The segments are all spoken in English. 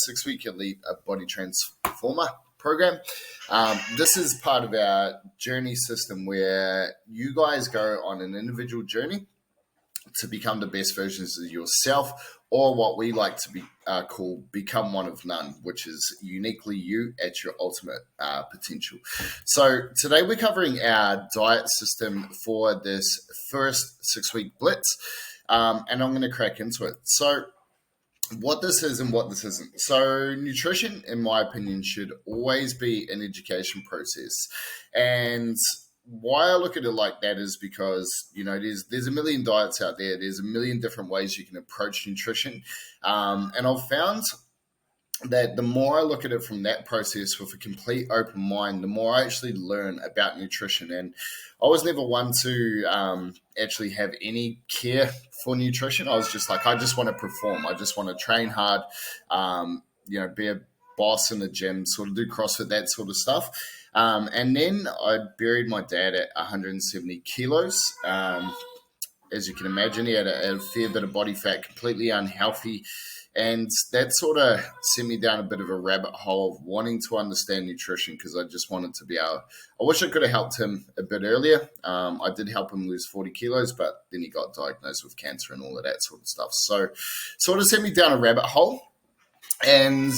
6-week elite body transformer program. This is part of our journey system where you guys go on an individual journey to become the best versions of yourself, or what we like to be call become one of none, which is uniquely you at your ultimate potential. So today we're covering our diet system for this first 6-week blitz, and I'm going to crack into it. So what this is and what this isn't. So nutrition, in my opinion, should always be an education process. And why I look at it like that is because, there's a million diets out there. There's a million different ways you can approach nutrition. And I've found that the more I look at it from that process with a complete open mind, the more I actually learn about nutrition. And I was never one to actually have any care for nutrition. I was just like, I just want to perform. I just want to train hard, be a boss in the gym, sort of do CrossFit, that sort of stuff. And then I buried my dad at 170 kilos. As you can imagine, he had a fair bit of body fat, completely unhealthy. And that sort of sent me down a bit of a rabbit hole of wanting to understand nutrition, because I just wanted to be able, I wish I could have helped him a bit earlier. I did help him lose 40 kilos, but then he got diagnosed with cancer and all of that sort of stuff. So sort of sent me down a rabbit hole. And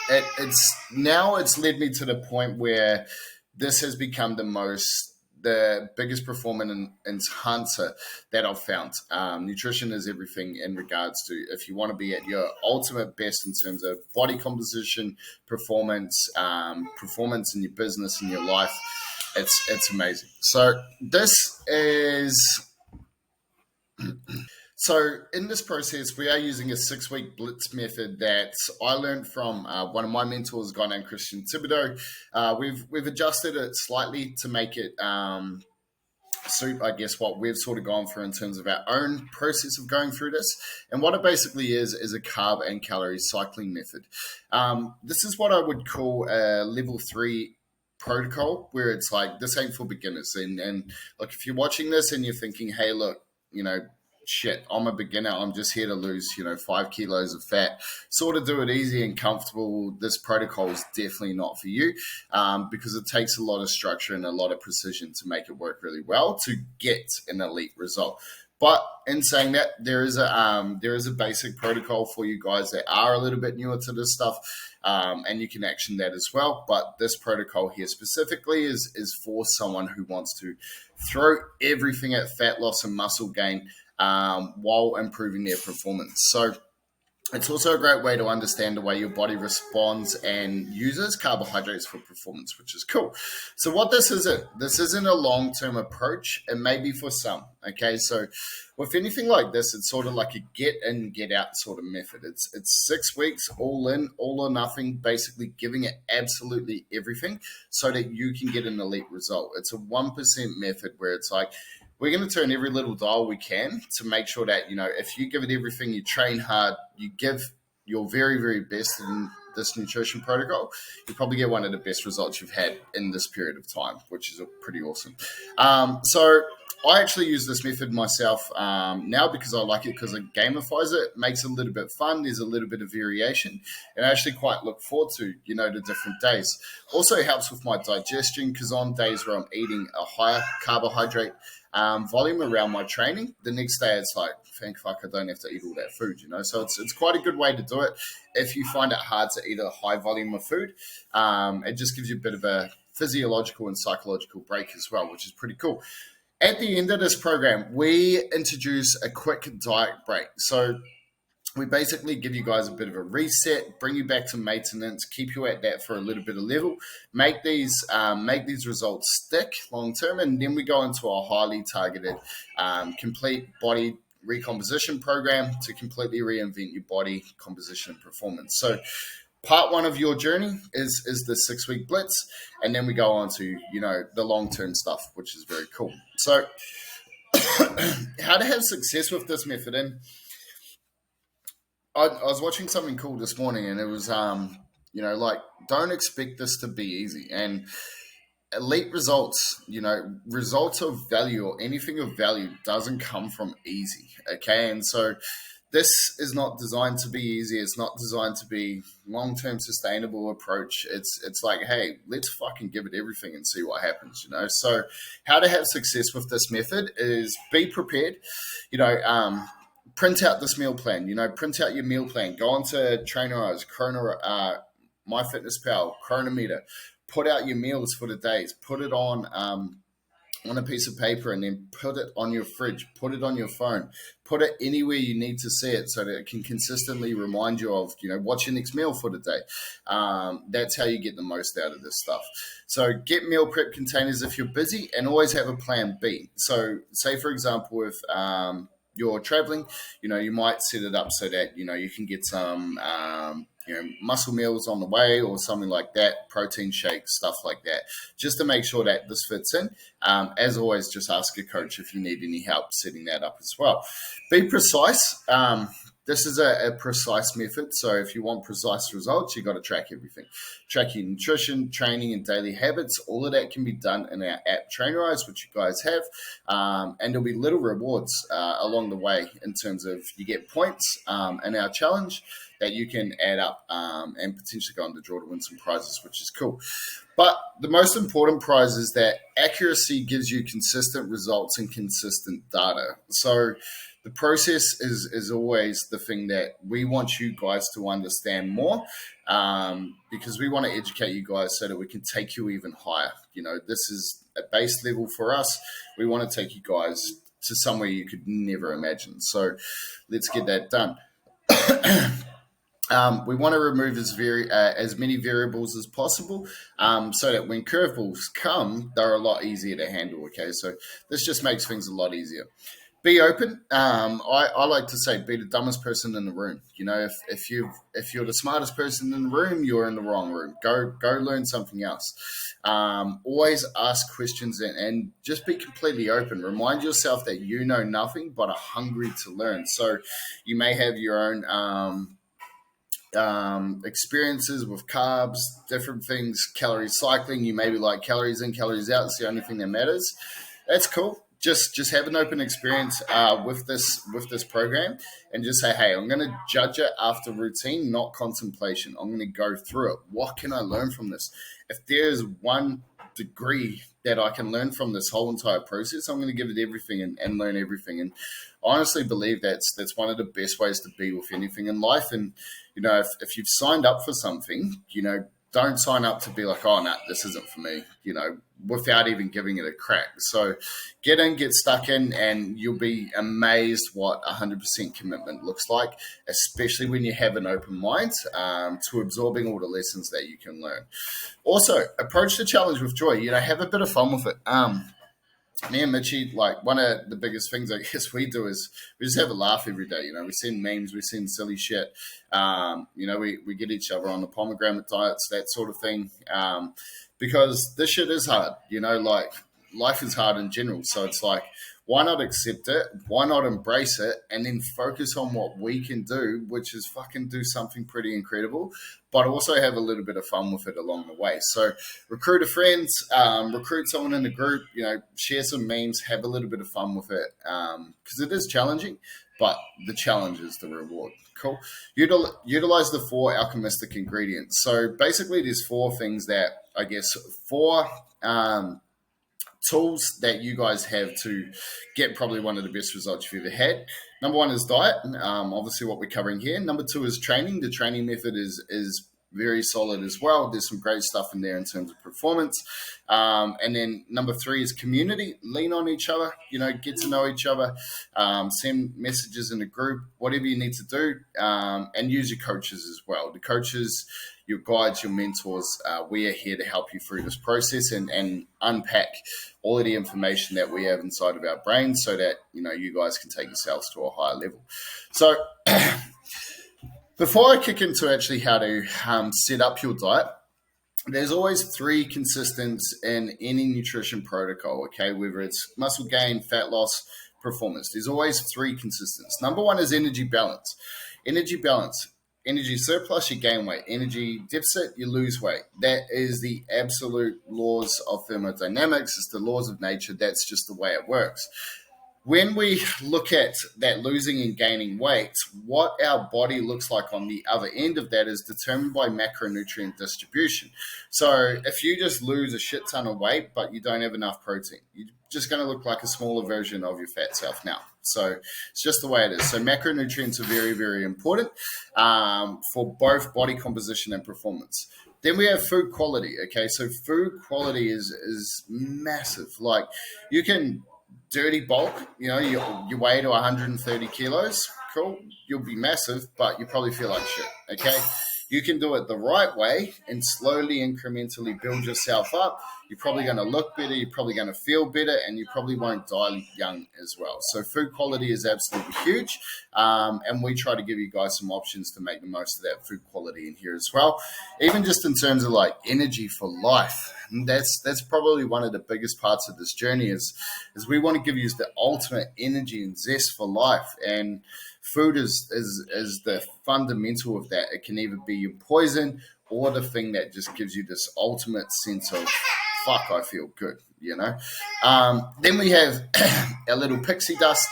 it's led me to the point where this has become the biggest performance enhancer that I've found. Nutrition is everything in regards to if you want to be at your ultimate best in terms of body composition, performance in your business, in your life. It's amazing. So this is... So in this process, we are using a 6-week blitz method that I learned from one of my mentors, a guy named Christian Thibodeau. We've adjusted it slightly to make it suit, I guess, what we've sort of gone through in terms of our own process of going through this. And what it basically is a carb and calorie cycling method. This is what I would call a level 3 protocol, where it's like, this ain't for beginners. And like, if you're watching this and you're thinking, hey, look, shit, I'm a beginner. I'm just here to lose, 5 kilos of fat. Sort of do it easy and comfortable. This protocol is definitely not for you, because it takes a lot of structure and a lot of precision to make it work really well to get an elite result. But in saying that, there is a basic protocol for you guys that are a little bit newer to this stuff, and you can action that as well. But this protocol here specifically is for someone who wants to throw everything at fat loss and muscle gain, while improving their performance. So it's also a great way to understand the way your body responds and uses carbohydrates for performance, which is cool. So what this isn't a long-term approach. It may be for some, okay? So with anything like this, it's sort of like a get in, get out sort of method. It's 6 weeks, all in, all or nothing, basically giving it absolutely everything so that you can get an elite result. It's a 1% method where it's like, we're going to turn every little dial we can to make sure that, if you give it everything, you train hard, you give your very, very best in this nutrition protocol, you probably get one of the best results you've had in this period of time, which is pretty awesome. So I actually use this method myself now because I like it, because it gamifies it, makes it a little bit fun. There's a little bit of variation, and I actually quite look forward to, the different days. Also helps with my digestion, because on days where I'm eating a higher carbohydrate volume around my training, the next day it's like, thank fuck I don't have to eat all that food, So it's quite a good way to do it if you find it hard to eat a high volume of food. It just gives you a bit of a physiological and psychological break as well, which is pretty cool. At the end of this program, we introduce a quick diet break. So we basically give you guys a bit of a reset, bring you back to maintenance, keep you at that for a little bit of level, make these results stick long term, and then we go into a highly targeted, complete body recomposition program to completely reinvent your body composition and performance. So part 1 of your journey is the 6-week blitz, and then we go on to the long-term stuff, which is very cool. So how to have success with this method. And I was watching something cool this morning, and it was, don't expect this to be easy. And elite results, results of value or anything of value doesn't come from easy, okay? And so this is not designed to be easy. It's not designed to be long-term sustainable approach. It's like, hey, let's fucking give it everything and see what happens, So how to have success with this method is be prepared, print out this meal plan, print out your meal plan, go onto Trainerize, MyFitnessPal, Chronometer, put out your meals for the days, put it on a piece of paper, and then put it on your fridge, put it on your phone, put it anywhere you need to see it so that it can consistently remind you of, what's your next meal for the day. That's how you get the most out of this stuff. So get meal prep containers if you're busy, and always have a plan B. So say, for example, if you're traveling, you might set it up so that, you can get some, muscle meals on the way or something like that, protein shakes, stuff like that, just to make sure that this fits in. As always, just ask a coach if you need any help setting that up as well. Be precise. This is a precise method. So if you want precise results, you got to track everything. Track your nutrition, training, and daily habits. All of that can be done in our app Trainerize, which you guys have. And there'll be little rewards along the way in terms of you get points in our challenge that you can add up and potentially go on the draw to win some prizes, which is cool. But the most important prize is that accuracy gives you consistent results and consistent data. So the process is always the thing that we want you guys to understand more, because we want to educate you guys so that we can take you even higher. This is a base level for us. We want to take you guys to somewhere you could never imagine. So let's get that done. We want to remove as many variables as possible, so that when curveballs come, they're a lot easier to handle. Okay, so this just makes things a lot easier. Be open. I like to say, be the dumbest person in the room. If you're the smartest person in the room, you're in the wrong room. Go learn something else. Always ask questions and just be completely open. Remind yourself that you know nothing but are hungry to learn. So you may have your own experiences with carbs, different things, calorie cycling. You maybe like calories in, calories out. It's the only thing that matters. That's cool. Just have an open experience with this program, and just say, hey, I'm going to judge it after routine, not contemplation. I'm going to go through it. What can I learn from this? If there's one degree that I can learn from this whole entire process, I'm going to give it everything and learn everything. And I honestly believe that's one of the best ways to be with anything in life. And if you've signed up for something, don't sign up to be like, oh, no, this isn't for me, without even giving it a crack. So get in, get stuck in, and you'll be amazed what 100% commitment looks like, especially when you have an open mind to absorbing all the lessons that you can learn. Also, approach the challenge with joy. Have a bit of fun with it. Me and Mitchie, like, one of the biggest things I guess we do is we just have a laugh every day. We send memes, we send silly shit. We get each other on the pomegranate diets, that sort of thing. Because this shit is hard, like, life is hard in general. So it's like, why not accept it? Why not embrace it? And then focus on what we can do, which is fucking do something pretty incredible, but also have a little bit of fun with it along the way. So recruit a friend, recruit someone in the group, share some memes, have a little bit of fun with it, because it is challenging, but the challenge is the reward. Cool. Utilize the 4 alchemistic ingredients. So basically there's 4 things that, I guess, 4 tools that you guys have to get probably one of the best results you've ever had. Number 1 is diet, obviously what we're covering here. Number 2 is training. The training method is very solid as well. There's some great stuff in there in terms of performance. And then number 3 is community. Lean on each other, get to know each other, send messages in the group, whatever you need to do, and use your coaches as well. The coaches, your guides, your mentors, we are here to help you through this process and unpack all of the information that we have inside of our brains so that, you guys can take yourselves to a higher level. So before I kick into actually how to set up your diet, there's always 3 consistents in any nutrition protocol, okay? Whether it's muscle gain, fat loss, performance. There's always 3 consistents. Number 1 is energy balance. Energy balance. Energy surplus, you gain weight. Energy deficit, you lose weight. That is the absolute laws of thermodynamics. It's the laws of nature. That's just the way it works. when we look at that losing and gaining weight, what our body looks like on the other end of that is determined by macronutrient distribution. So if you just lose a shit ton of weight, but you don't have enough protein, you're just going to look like a smaller version of your fat self now. So it's just the way it is. So macronutrients are very, very important for both body composition and performance. Then we have food quality. Okay, so food quality is massive. Like you can dirty bulk, you weigh to 130 kilos, cool, you'll be massive, but you probably feel like shit, okay? You can do it the right way and slowly, incrementally build yourself up. You're probably going to look better, you're probably going to feel better, and you probably won't die young as well. So food quality is absolutely huge, and we try to give you guys some options to make the most of that food quality in here as well. Even just in terms of like energy for life, and that's probably one of the biggest parts of this journey is we want to give you the ultimate energy and zest for life, and food is the fundamental of that. It can either be your poison or the thing that just gives you this ultimate sense of fuck, I feel good, Then we have our little pixie dust,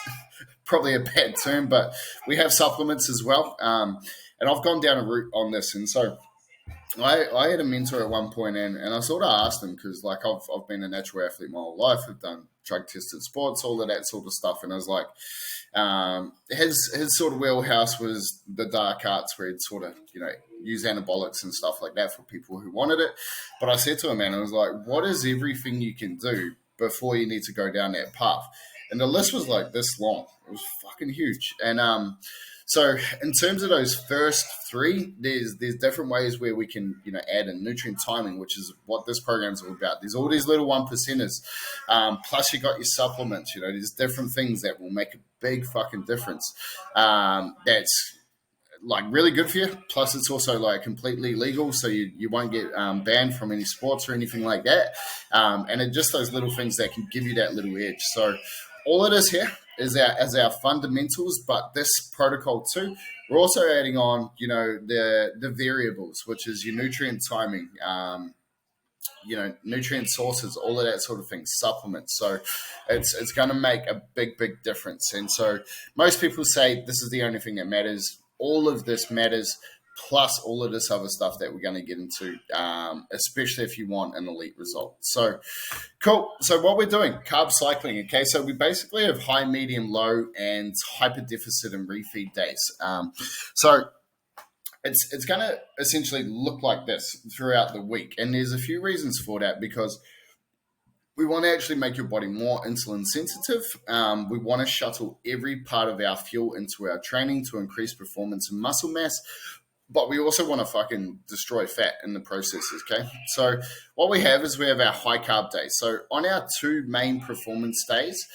probably a bad term, but we have supplements as well. And I've gone down a route on this, and so I had a mentor at one point, and I sort of asked him because, like, I've been a natural athlete my whole life. I've done drug tested sports, all of that sort of stuff, and I was like, his sort of wheelhouse was the dark arts, where he'd sort of use anabolics and stuff like that for people who wanted it. But I said to him, man, I was like, what is everything you can do before you need to go down that path? And the list was like this long. It was fucking huge, and so in terms of those first three, there's different ways where we can, add in nutrient timing, which is what this program's all about. There's all these little 1%ers. Plus you got your supplements, there's different things that will make a big fucking difference. That's like really good for you. Plus it's also like completely legal, so you won't get banned from any sports or anything like that. And it's just those little things that can give you that little edge. So all it is here is our fundamentals, but this protocol too, we're also adding on, the variables, which is your nutrient timing, nutrient sources, all of that sort of thing, supplements. So it's going to make a big, big difference. And so most people say this is the only thing that matters. All of this matters, plus all of this other stuff that we're going to get into, especially if you want an elite result. So cool. So what we're doing, carb cycling. Okay. So we basically have high, medium, low, and hyper deficit and refeed days. So it's going to essentially look like this throughout the week. And there's a few reasons for that, because we want to actually make your body more insulin sensitive. We want to shuttle every part of our fuel into our training to increase performance and muscle mass. But we also want to fucking destroy fat in the processes, okay? So what we have is we have our high carb days. So on our two main performance days,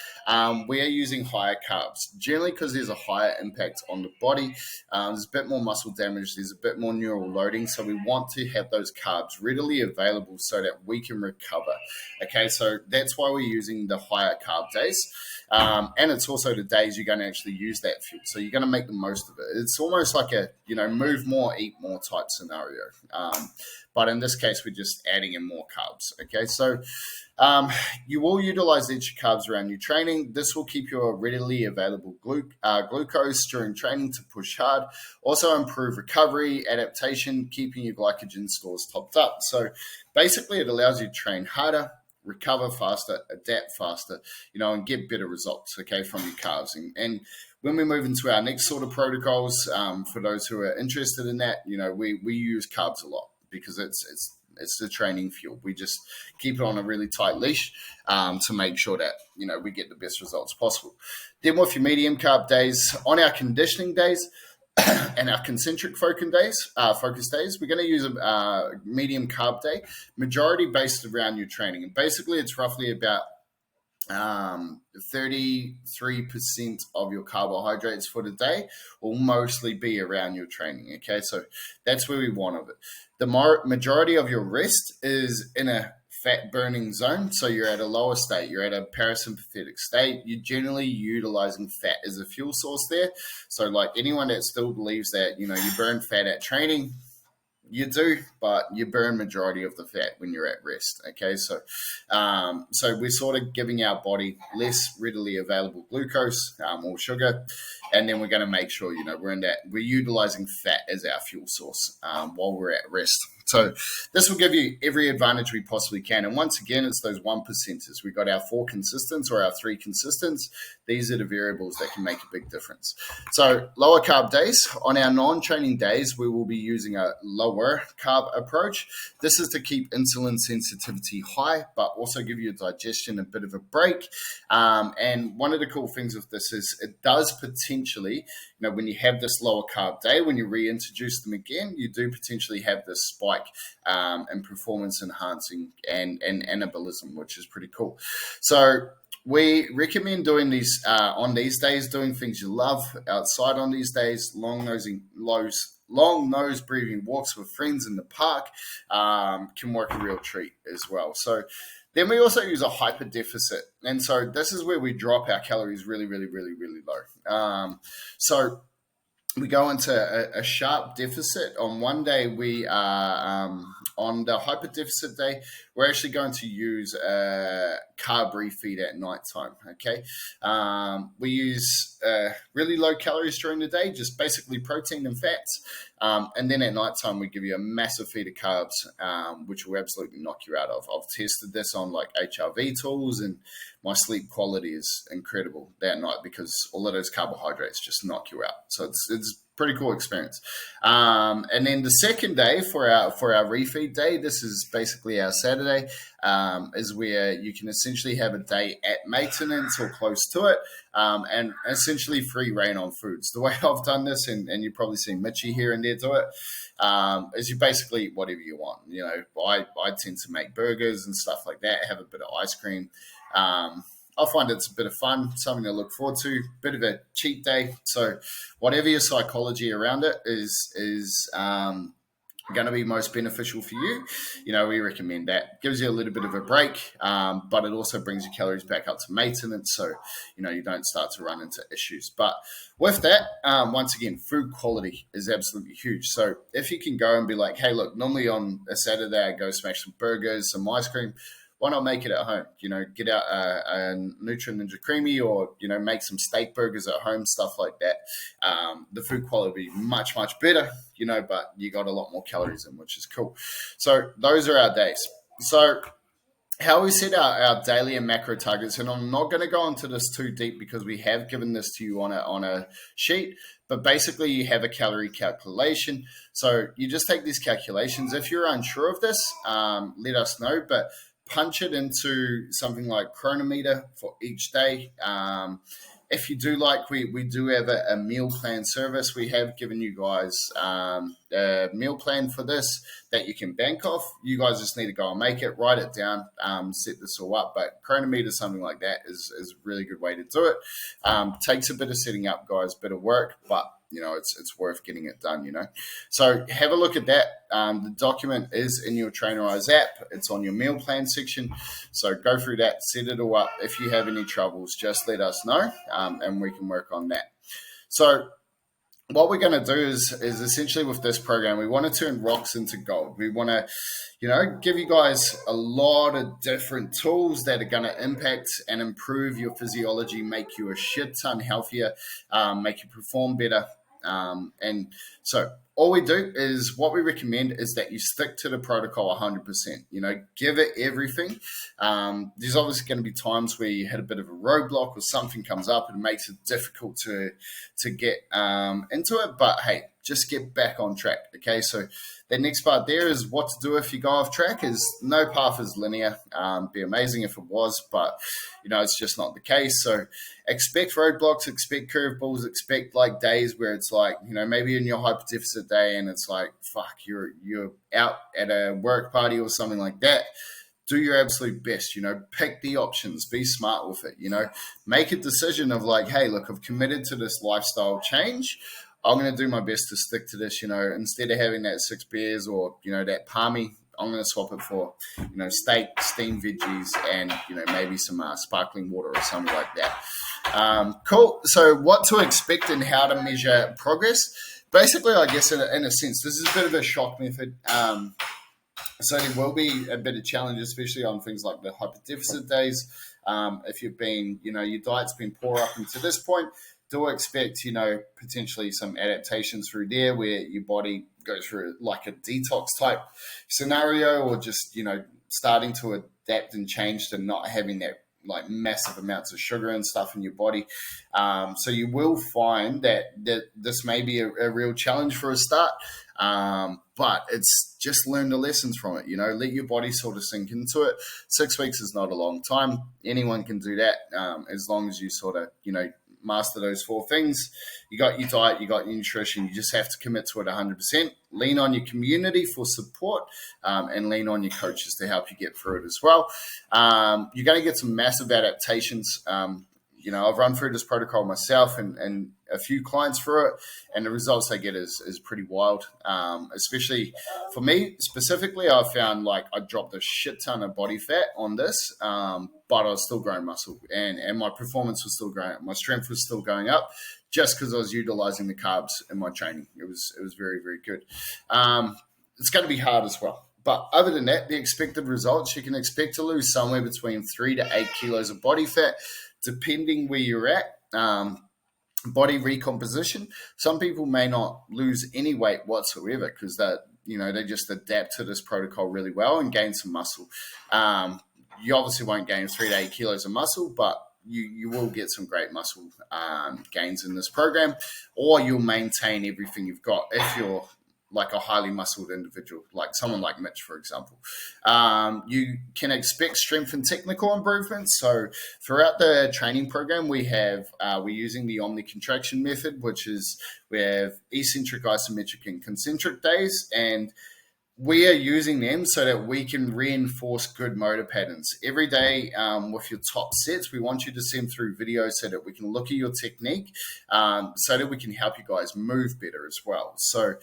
we are using higher carbs, generally because there's a higher impact on the body. There's a bit more muscle damage. There's a bit more neural loading. So we want to have those carbs readily available so that we can recover, okay? So that's why we're using the higher carb days. And it's also the days you're going to actually use that fuel. So you're going to make the most of it. It's almost like a, move more, eat more type scenario. But in this case, we're just adding in more carbs. Okay. So you will utilize extra carbs around your training. This will keep your readily available glucose during training to push hard. Also improve recovery, adaptation, keeping your glycogen stores topped up. So basically it allows you to train harder, recover faster, adapt faster, and get better results, okay, from your carbs. And when we move into our next sort of protocols, for those who are interested in that, we use carbs a lot because it's the training fuel. We just keep it on a really tight leash to make sure that, we get the best results possible. Then with your medium carb days, on our conditioning days, and our concentric focus days, we're going to use a medium carb day, majority based around your training. And basically, it's roughly about 33% of your carbohydrates for the day will mostly be around your training. Okay, so that's where we want of it. The majority of your rest is in a fat burning zone. So you're at a lower state, you're at a parasympathetic state. You're generally utilizing fat as a fuel source there. So like anyone that still believes that, you burn fat at training, You do, but you burn majority of the fat when you're at rest. Okay, so we're sort of giving our body less readily available glucose or sugar, and then we're going to make sure we're utilizing fat as our fuel source while we're at rest. So this will give you every advantage we possibly can. And once again, it's those 1%ers. We've got our 4 consistents or our 3 consistents. These are the variables that can make a big difference. So lower carb days. On our non-training days, we will be using a lower carb approach. This is to keep insulin sensitivity high, but also give your digestion a bit of a break. And one of the cool things with this is it does potentially, when you have this lower carb day, when you reintroduce them again, you do potentially have this spike in performance enhancing and anabolism, which is pretty cool. So we recommend doing these on these days, doing things you love outside on these days, long nose breathing walks with friends in the park can work a real treat as well. So then we also use a hyper deficit. And so this is where we drop our calories really, really, really, really low. So we go into a sharp deficit. On one day, we are on the hyper deficit day, we're actually going to use a carb refeed at nighttime. Okay, we use really low calories during the day, just basically protein and fats, and then at nighttime we give you a massive feed of carbs, which will absolutely knock you out of. I've tested this on like HRV tools, and my sleep quality is incredible that night because all of those carbohydrates just knock you out. So it's pretty cool experience. And then the second day for our refeed day, this is basically our Saturday, is where you can essentially have a day at maintenance or close to it, and essentially free reign on foods. The way I've done this, and you've probably seen Mitchie here and there do it, is you basically eat whatever you want. I tend to make burgers and stuff like that, have a bit of ice cream. I find it's a bit of fun, something to look forward to, bit of a cheat day. So whatever your psychology around it is going to be most beneficial for you. We recommend that. Gives you a little bit of a break, but it also brings your calories back up to maintenance, so you don't start to run into issues. But with that, once again, food quality is absolutely huge. So if you can go and be like, hey, look, normally on a Saturday I go smash some burgers, some ice cream. Why not make it at home? Get out a Nutri Ninja Creamy, or make some steak burgers at home, stuff like that. The food quality will be much, much better, but you got a lot more calories in, which is cool. So those are our days. So how we set our daily and macro targets, and I'm not going to go into this too deep because we have given this to you on a sheet, but basically you have a calorie calculation. So you just take these calculations. If you're unsure of this, let us know, but punch it into something like Chronometer for each day. If you do like, we do have a meal plan service. We have given you guys a meal plan for this that you can bank off. You guys just need to go and make it, write it down, set this all up. But Chronometer, something like that, is a really good way to do it. Takes a bit of setting up, guys, bit of work, but it's worth getting it done, So have a look at that. The document is in your Trainerize app. It's on your meal plan section. So go through that, set it all up. If you have any troubles, just let us know, and we can work on that. So what we're going to do is essentially with this program, we want to turn rocks into gold. We want to, give you guys a lot of different tools that are going to impact and improve your physiology, make you a shit ton healthier, make you perform better. And so all we do is what we recommend is that you stick to the protocol 100%, give it everything. There's obviously going to be times where you hit a bit of a roadblock or something comes up and it makes it difficult to get into it. But hey, just get back on track. Okay. So the next part there is what to do if you go off track. Is no path is linear. Be amazing if it was, but it's just not the case. So expect roadblocks, expect curveballs, expect like days where it's like, maybe in your hyper deficit day and it's like, fuck, you're out at a work party or something like that. Do your absolute best, pick the options, be smart with it, make a decision of like, hey, look, I've committed to this lifestyle change. I'm going to do my best to stick to this, instead of having that 6 beers or, that palmy, I'm going to swap it for, steak, steamed veggies, and, maybe some sparkling water or something like that. Cool. So what to expect and how to measure progress. Basically, I guess in a sense, this is a bit of a shock method. So there will be a bit of challenge, especially on things like the hyperdeficit days. If you've been, your diet's been poor up until this point, do expect, potentially some adaptations through there where your body goes through like a detox type scenario, or just, starting to adapt and change to not having that like massive amounts of sugar and stuff in your body. So you will find that this may be a real challenge for a start. But it's just learn the lessons from it, let your body sort of sink into it. 6 weeks is not a long time. Anyone can do that, as long as you sort of, master those 4 things. You got your diet, you got your nutrition, you just have to commit to it 100%. Lean on your community for support, and lean on your coaches to help you get through it as well. You're going to get some massive adaptations. I've run through this protocol myself and a few clients through it, and the results they get is pretty wild. Especially for me specifically, I found like I dropped a shit ton of body fat on this, but I was still growing muscle, and my performance was still growing. My strength was still going up, just because I was utilizing the carbs in my training. It was very, very good. It's going to be hard as well. But other than that, the expected results, you can expect to lose somewhere between 3 to 8 kilos of body fat, depending where you're at. Body recomposition. Some people may not lose any weight whatsoever because they just adapt to this protocol really well and gain some muscle. You obviously won't gain 3 to 8 kilos of muscle, but you will get some great muscle gains in this program, or you'll maintain everything you've got if you're like a highly muscled individual, like someone like Mitch, for example. You can expect strength and technical improvements. So throughout the training program, we're using the omni-contraction method, which is we have eccentric, isometric, and concentric days, and we are using them so that we can reinforce good motor patterns. Every day with your top sets, we want you to send through videos so that we can look at your technique, so that we can help you guys move better as well. So,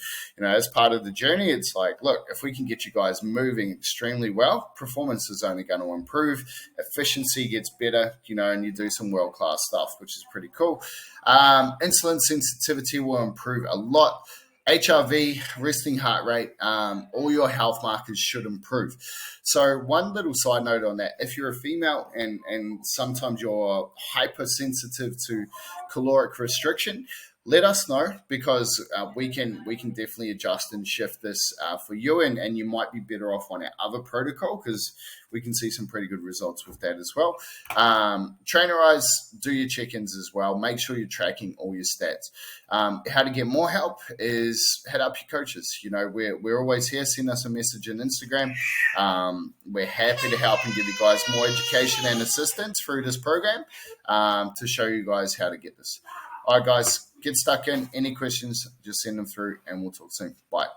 as part of the journey, it's like, look, if we can get you guys moving extremely well, performance is only going to improve, efficiency gets better, and you do some world-class stuff, which is pretty cool. Insulin sensitivity will improve a lot. HRV, resting heart rate, all your health markers should improve. So one little side note on that, if you're a female and sometimes you're hypersensitive to caloric restriction, let us know, because we can definitely adjust and shift this for you, and you might be better off on our other protocol because we can see some pretty good results with that as well. Trainerize, do your check-ins as well. Make sure you're tracking all your stats. How to get more help is head up your coaches. We're always here. Send us a message on Instagram. We're happy to help and give you guys more education and assistance through this program to show you guys how to get this. All right, guys, get stuck in. Any questions, just send them through, and we'll talk soon. Bye.